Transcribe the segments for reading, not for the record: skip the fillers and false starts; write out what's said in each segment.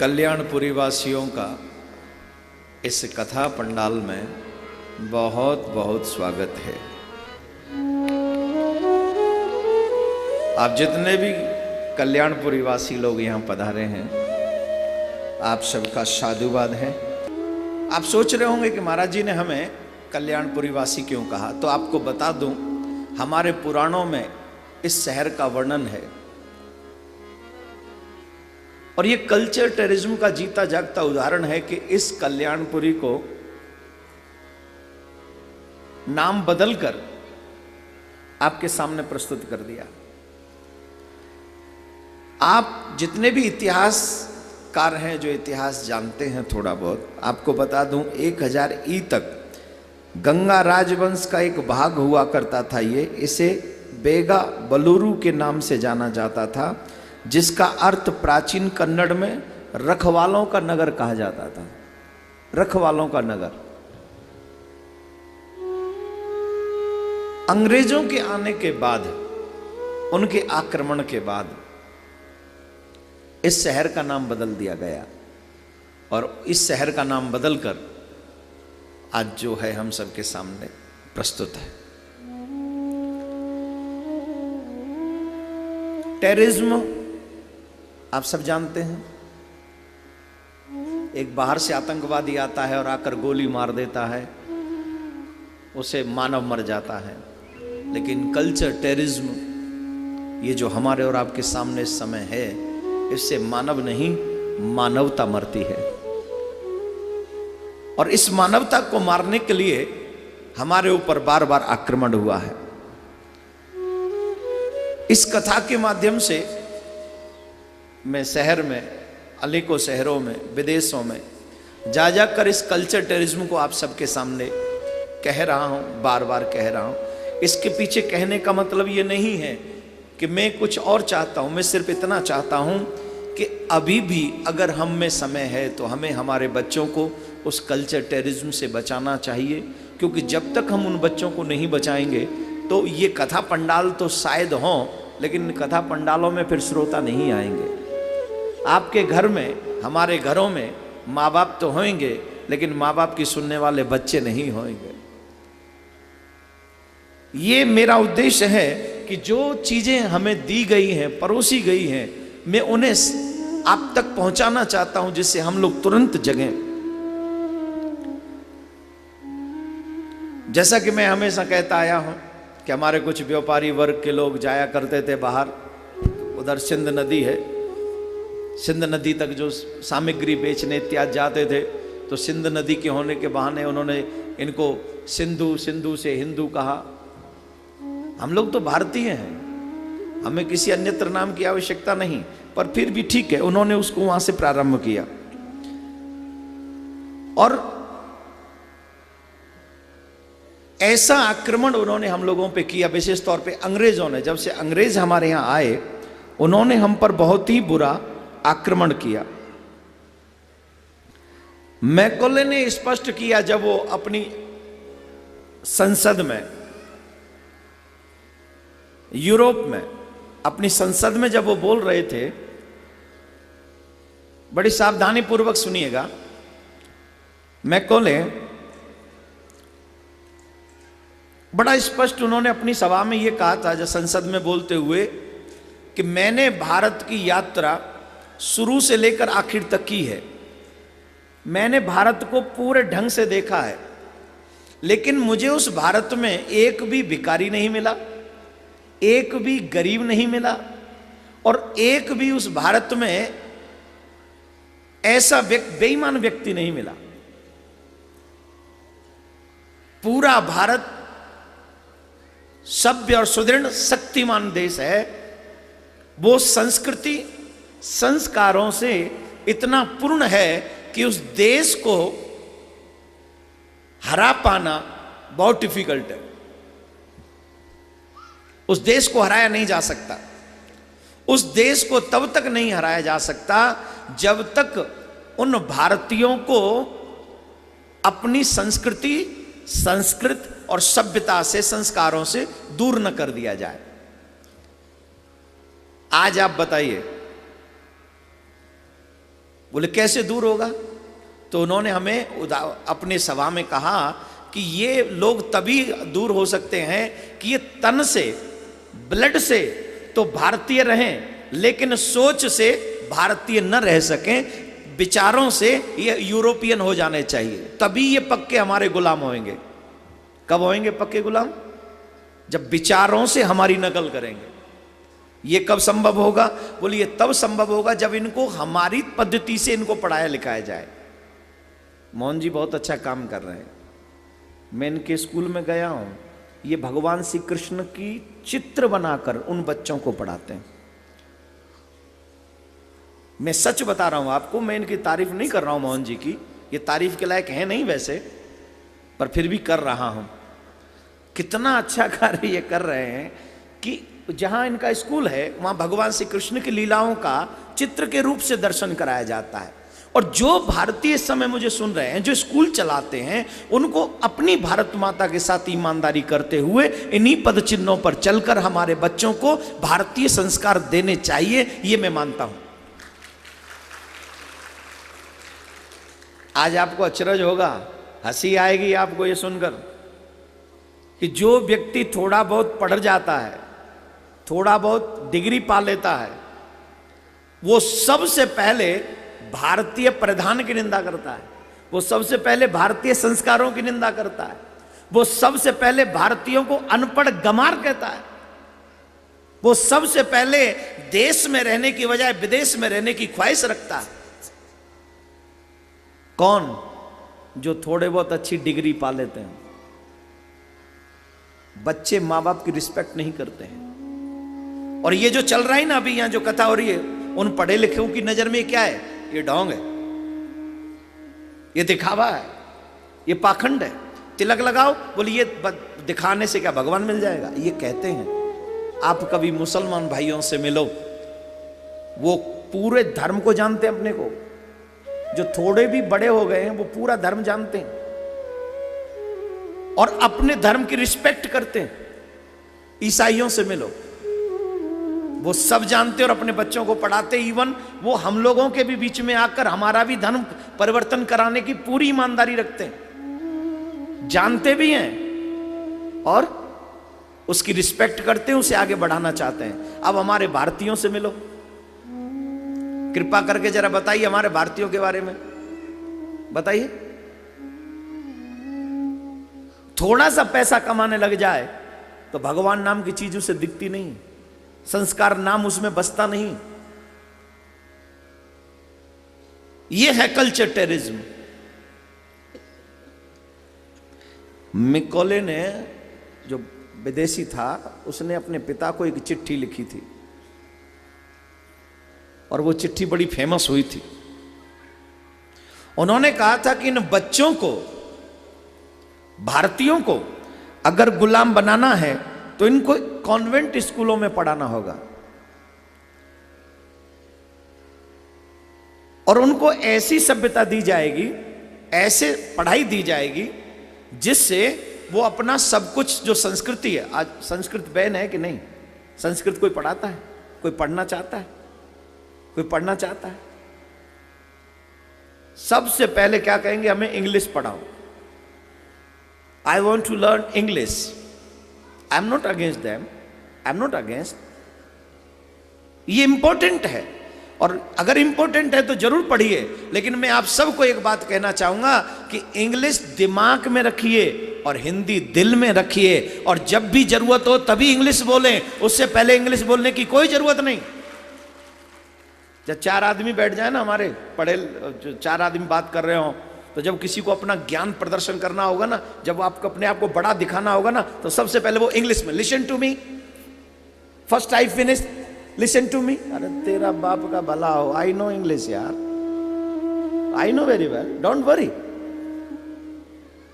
कल्याणपुरी वासियों का इस कथा पंडाल में बहुत बहुत स्वागत है। आप जितने भी कल्याणपुरी वासी लोग यहाँ पधारे हैं, आप सबका साधुवाद है। आप सोच रहे होंगे कि महाराज जी ने हमें कल्याणपुरी वासी क्यों कहा, तो आपको बता दूं, हमारे पुराणों में इस शहर का वर्णन है और ये कल्चर टेररिज्म का जीता जागता उदाहरण है कि इस कल्याणपुरी को नाम बदलकर आपके सामने प्रस्तुत कर दिया। आप जितने भी इतिहासकार हैं जो इतिहास जानते हैं थोड़ा बहुत, आपको बता दूं 1000 ई तक गंगा राजवंश का एक भाग हुआ करता था। इसे बेगा बलूरू के नाम से जाना जाता था, जिसका अर्थ प्राचीन कन्नड़ में रखवालों का नगर कहा जाता था। रखवालों का नगर। अंग्रेजों के आने के बाद, उनके आक्रमण के बाद इस शहर का नाम बदल दिया गया और इस शहर का नाम बदलकर आज जो है हम सबके सामने प्रस्तुत है। टेररिज्म आप सब जानते हैं, एक बाहर से आतंकवादी आता है और आकर गोली मार देता है, उसे मानव मर जाता है। लेकिन कल्चर टेररिज्म, ये जो हमारे और आपके सामने इस समय है, इससे मानव नहीं मानवता मरती है। और इस मानवता को मारने के लिए हमारे ऊपर बार बार आक्रमण हुआ है। इस कथा के माध्यम से मैं शहर में, अनेकों शहरों में, विदेशों में जा जाकर इस कल्चर टेररिज्म को आप सबके सामने कह रहा हूं, बार बार कह रहा हूं। इसके पीछे कहने का मतलब ये नहीं है कि मैं कुछ और चाहता हूं, मैं सिर्फ इतना चाहता हूं कि अभी भी अगर हम में समय है तो हमें हमारे बच्चों को उस कल्चर टेररिज्म से बचाना चाहिए, क्योंकि जब तक हम उन बच्चों को नहीं बचाएंगे तो ये कथा पंडाल तो शायद हों, लेकिन कथा पंडालों में फिर श्रोता नहीं आएंगे। आपके घर में, हमारे घरों में माँ बाप तो होंगे, लेकिन माँ बाप की सुनने वाले बच्चे नहीं होंगे। ये मेरा उद्देश्य है कि जो चीजें हमें दी गई हैं, परोसी गई हैं, मैं उन्हें आप तक पहुंचाना चाहता हूं, जिससे हम लोग तुरंत जगें। जैसा कि मैं हमेशा कहता आया हूं कि हमारे कुछ व्यापारी वर्ग के लोग जाया करते थे बाहर, उधर सिंध नदी है, सिंध नदी तक जो सामग्री बेचने इत्यादि जाते थे, तो सिंध नदी के होने के बहाने उन्होंने इनको सिंधु, सिंधु से हिंदू कहा। हम लोग तो भारतीय हैं, हमें किसी अन्यत्र नाम की आवश्यकता नहीं, पर फिर भी ठीक है, उन्होंने उसको वहां से प्रारंभ किया। और ऐसा आक्रमण उन्होंने हम लोगों पे किया, विशेष तौर पे अंग्रेजों ने। जब से अंग्रेज हमारे यहां आए, उन्होंने हम पर बहुत ही बुरा आक्रमण किया। मैकॉले ने स्पष्ट किया, जब वो अपनी संसद में, यूरोप में अपनी संसद में जब वो बोल रहे थे, बड़ी सावधानी पूर्वक सुनिएगा। मैकॉले बड़ा स्पष्ट उन्होंने अपनी सभा में ये कहा था, जब संसद में बोलते हुए, कि मैंने भारत की यात्रा शुरू से लेकर आखिर तक की है। मैंने भारत को पूरे ढंग से देखा है, लेकिन मुझे उस भारत में एक भी भिखारी नहीं मिला, एक भी गरीब नहीं मिला, और एक भी उस भारत में ऐसा बेईमान व्यक्ति नहीं मिला। पूरा भारत सभ्य और सुदृढ़ शक्तिमान देश है। वो संस्कृति, संस्कारों से इतना पूर्ण है कि उस देश को हरा पाना बहुत डिफिकल्ट है। उस देश को हराया नहीं जा सकता। उस देश को तब तक नहीं हराया जा सकता जब तक उन भारतीयों को अपनी संस्कृति, संस्कृत और सभ्यता से, संस्कारों से दूर न कर दिया जाए। आज आप बताइए, बोले कैसे दूर होगा? तो उन्होंने हमें अपने सभा में कहा कि ये लोग तभी दूर हो सकते हैं कि ये तन से, ब्लड से तो भारतीय रहें, लेकिन सोच से भारतीय न रह सकें, विचारों से ये यूरोपियन हो जाने चाहिए, तभी ये पक्के हमारे गुलाम होंगे। कब होंगे पक्के गुलाम? जब विचारों से हमारी नकल करेंगे। ये कब संभव होगा? बोलिए ये तब संभव होगा जब इनको हमारी पद्धति से इनको पढ़ाया लिखाया जाए। मोहन जी बहुत अच्छा काम कर रहे हैं। मैं इनके स्कूल में गया हूं, ये भगवान श्री कृष्ण की चित्र बनाकर उन बच्चों को पढ़ाते हैं। मैं सच बता रहा हूं आपको, मैं इनकी तारीफ नहीं कर रहा हूं मोहन जी की, ये तारीफ के लायक है नहीं वैसे, पर फिर भी कर रहा हूं। कितना अच्छा कार्य ये कर रहे हैं कि जहां इनका स्कूल है वहां भगवान श्री कृष्ण की लीलाओं का चित्र के रूप से दर्शन कराया जाता है। और जो भारतीय इस समय मुझे सुन रहे हैं, जो स्कूल चलाते हैं, उनको अपनी भारत माता के साथ ईमानदारी करते हुए इन्हीं पद चिन्हों पर चलकर हमारे बच्चों को भारतीय संस्कार देने चाहिए, ये मैं मानता हूं। आज आपको अचरज होगा, हंसी आएगी आपको ये सुनकर कि जो व्यक्ति थोड़ा बहुत पढ़ जाता है, थोड़ा बहुत डिग्री पा लेता है, वो सबसे पहले भारतीय प्रधान की निंदा करता है, वो सबसे पहले भारतीय संस्कारों की निंदा करता है, वो सबसे पहले भारतीयों को अनपढ़ गंवार कहता है, वो सबसे पहले देश में रहने की बजाय विदेश में रहने की ख्वाहिश रखता है। कौन? जो थोड़े बहुत अच्छी डिग्री पा लेते हैं। बच्चे माँ बाप की रिस्पेक्ट नहीं करते हैं। और ये जो चल रहा है ना अभी यहां जो कथा हो रही है, उन पढ़े लिखे की नजर में क्या है? ये ढोंग है, ये दिखावा है, ये पाखंड है। तिलक लगाओ, बोलिए दिखाने से क्या भगवान मिल जाएगा? ये कहते हैं। आप कभी मुसलमान भाइयों से मिलो, वो पूरे धर्म को जानते हैं अपने को, जो थोड़े भी बड़े हो गए हैं वो पूरा धर्म जानते हैं और अपने धर्म की रिस्पेक्ट करते हैं। ईसाइयों से मिलो, वो सब जानते और अपने बच्चों को पढ़ाते। इवन वो हम लोगों के भी बीच में आकर हमारा भी धर्म परिवर्तन कराने की पूरी ईमानदारी रखते हैं, जानते भी हैं और उसकी रिस्पेक्ट करते हैं, उसे आगे बढ़ाना चाहते हैं। अब हमारे भारतीयों से मिलो, कृपा करके जरा बताइए हमारे भारतीयों के बारे में, बताइए। थोड़ा सा पैसा कमाने लग जाए तो भगवान नाम की चीज उसे दिखती नहीं, संस्कार नाम उसमें बसता नहीं। यह है कल्चर टेररिज्म। मिकोले ने, जो विदेशी था, उसने अपने पिता को एक चिट्ठी लिखी थी और वो चिट्ठी बड़ी फेमस हुई थी। उन्होंने कहा था कि इन बच्चों को, भारतीयों को अगर गुलाम बनाना है तो इनको कॉन्वेंट स्कूलों में पढ़ाना होगा और उनको ऐसी सभ्यता दी जाएगी, ऐसे पढ़ाई दी जाएगी जिससे वो अपना सब कुछ जो संस्कृति है, आज संस्कृत बैन है कि नहीं? संस्कृत कोई पढ़ाता है? कोई पढ़ना चाहता है? कोई पढ़ना चाहता है? सबसे पहले क्या कहेंगे? हमें इंग्लिश पढ़ाओ। I want to learn English. I am not against them, I am not against. ये इंपॉर्टेंट है और अगर इंपॉर्टेंट है तो जरूर पढ़िए, लेकिन मैं आप सबको एक बात कहना चाहूंगा कि इंग्लिश दिमाग में रखिए और हिंदी दिल में रखिए, और जब भी जरूरत हो तभी इंग्लिश बोलें, उससे पहले इंग्लिश बोलने की कोई जरूरत नहीं। जब चार आदमी बैठ जाए ना, हमारे पढ़े जो चार आदमी बात कर रहे हो, तो जब किसी को अपना ज्ञान प्रदर्शन करना होगा ना, जब आपको अपने आप को बड़ा दिखाना होगा ना, तो सबसे पहले वो इंग्लिश में, listen to me, first I finish, listen to me. अरे तेरा बाप का भला हो, आई नो इंग्लिश यार, I know very well, don't worry.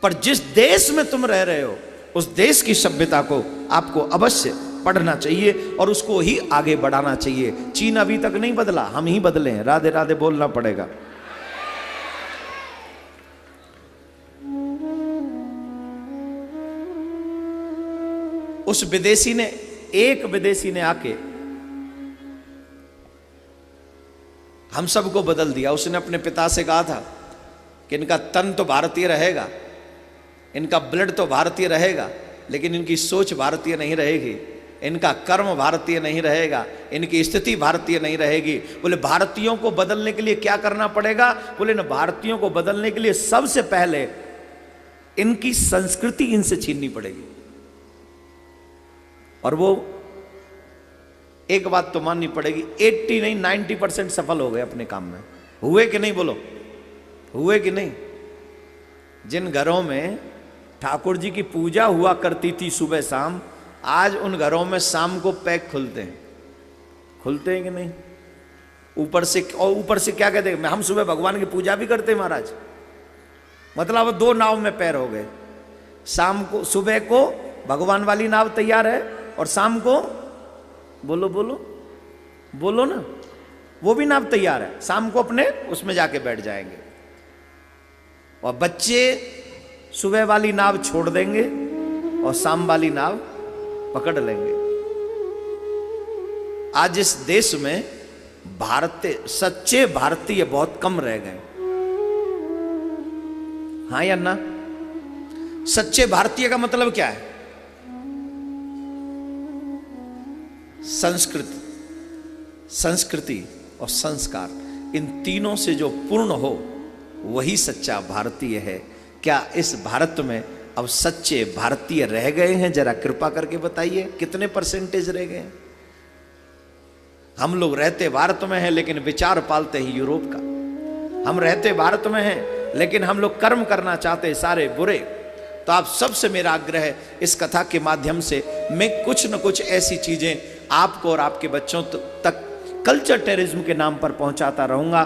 पर जिस देश में तुम रह रहे हो उस देश की सभ्यता को आपको अवश्य पढ़ना चाहिए और उसको ही आगे बढ़ाना चाहिए। चीन अभी तक नहीं बदला, हम ही बदले हैं। राधे राधे बोलना पड़ेगा। उस विदेशी ने, एक विदेशी ने आके हम सबको बदल दिया। उसने अपने पिता से कहा था कि इनका तन तो भारतीय रहेगा, इनका ब्लड तो भारतीय रहेगा, लेकिन इनकी सोच भारतीय नहीं रहेगी, इनका कर्म भारतीय नहीं रहेगा, इनकी स्थिति भारतीय नहीं रहेगी। बोले भारतीयों को बदलने के लिए क्या करना पड़ेगा? बोले ना, भारतीयों को बदलने के लिए सबसे पहले इनकी संस्कृति इनसे छीननी पड़ेगी। और वो एक बात तो माननी पड़ेगी, 80 नहीं 90% सफल हो गए अपने काम में। हुए कि नहीं? बोलो, हुए कि नहीं? जिन घरों में ठाकुर जी की पूजा हुआ करती थी सुबह शाम, आज उन घरों में शाम को पैक खुलते हैं। खुलते हैं कि नहीं? ऊपर से क्या कहते हैं, हम सुबह भगवान की पूजा भी करते हैं महाराज। मतलब दो नाव में पैर हो गए। शाम को, सुबह को भगवान वाली नाव तैयार है, और शाम को बोलो बोलो बोलो ना, वो भी नाव तैयार है। शाम को अपने उसमें जाके बैठ जाएंगे, और बच्चे सुबह वाली नाव छोड़ देंगे और शाम वाली नाव पकड़ लेंगे। आज इस देश में सच्चे भारतीय बहुत कम रह गए। हाँ या ना? सच्चे भारतीय का मतलब क्या है? संस्कृति और संस्कार, इन तीनों से जो पूर्ण हो वही सच्चा भारतीय है। क्या इस भारत में अब सच्चे भारतीय रह गए हैं? जरा कृपा करके बताइए, कितने परसेंटेज रह गए हैं? हम लोग रहते भारत में हैं लेकिन विचार पालते हैं यूरोप का। हम रहते भारत में हैं लेकिन हम लोग कर्म करना चाहते हैं सारे बुरे। तो आप सबसे मेरा आग्रह है, इस कथा के माध्यम से मैं कुछ न कुछ ऐसी चीजें आपको और आपके बच्चों तक कल्चर टेररिज्म के नाम पर पहुंचाता रहूंगा।